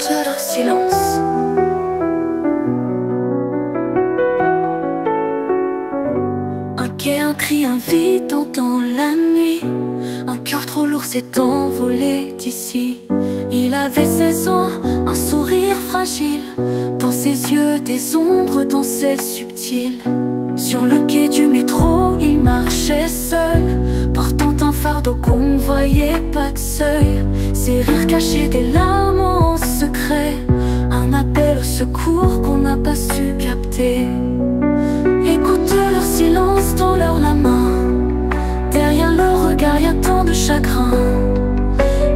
écoute leur silence. Un quai, un cri, un vide dans la nuit. Un cœur trop lourd s'est envolé d'ici. Il avait 16 ans, un sourire fragile. Dans ses yeux des ombres dansaient subtiles. Sur le quai du métro, il marchait seul, portant un fardeau qu'on voyait pas de seuil. Ses rires cachaient des larmes en secret, un appel au secours qu'on n'a pas su capter. Écoute leur silence dans leur la main. Derrière leur regard y a tant de chagrin.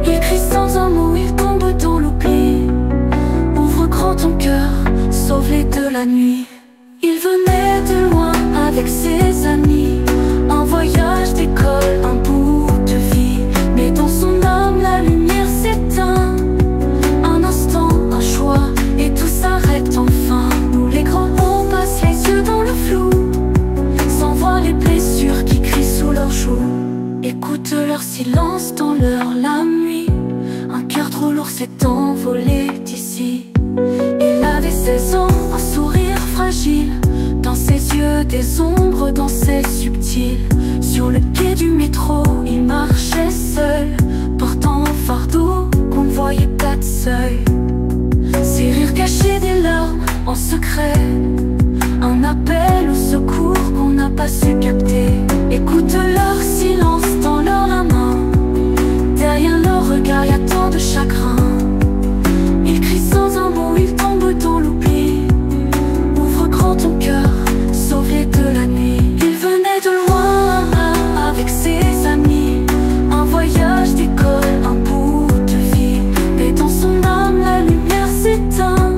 Ils crient sans un mot, ils tombent dans l'oubli. Ouvre grand ton cœur, sauve-les de la nuit. Il venait de loin avec ses amis, un voyage d'école, un bout de vie. Mais dans son âme la lumière s'éteint. Un instant, un choix, et tout s'arrête enfin. Nous les grands, on passe les yeux dans le flou, sans voir les blessures qui crient sous leurs joues. Écoute leur silence dans leur la nuit. Un cœur trop lourd s'est envolé d'ici. Il avait 16 ans, un sourire fragile. Dans ses yeux des ombres dansaient subtiles. Sur le quai du métro, il marchait seul, portant un fardeau qu'on ne voyait pas de seuil. Ses rires cachaient des larmes en secret, un appel au secours qu'on n'a pas su capter. Écoute leur silence dans leur la main. Derrière leur regard y a tant de chagrin. Ils crient sans un mot, ils tombent dans l'oubli. Ouvre grand ton cœur, sauve-les de la nuit. Il venait de loin avec ses amis, un voyage d'école, un bout de vie. Mais dans son âme la lumière s'éteint.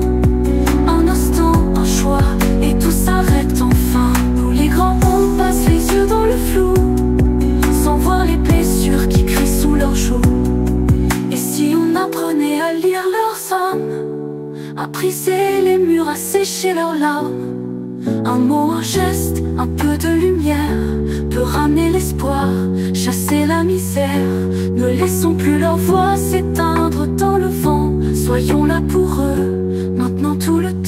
Un instant, un choix, et tout s'arrête enfin. Nous les grands, on passe les yeux dans le flou, sans voir les blessures qui crient sous leurs joues. Et si on apprenait à lire leurs âmes, à briser les murs, à sécher leurs larmes? Un mot, un geste, un peu de lumière peut ramener l'espoir, chasser la misère. Ne laissons plus leur voix s'éteindre dans le vent. Soyons là pour eux, maintenant tout le temps.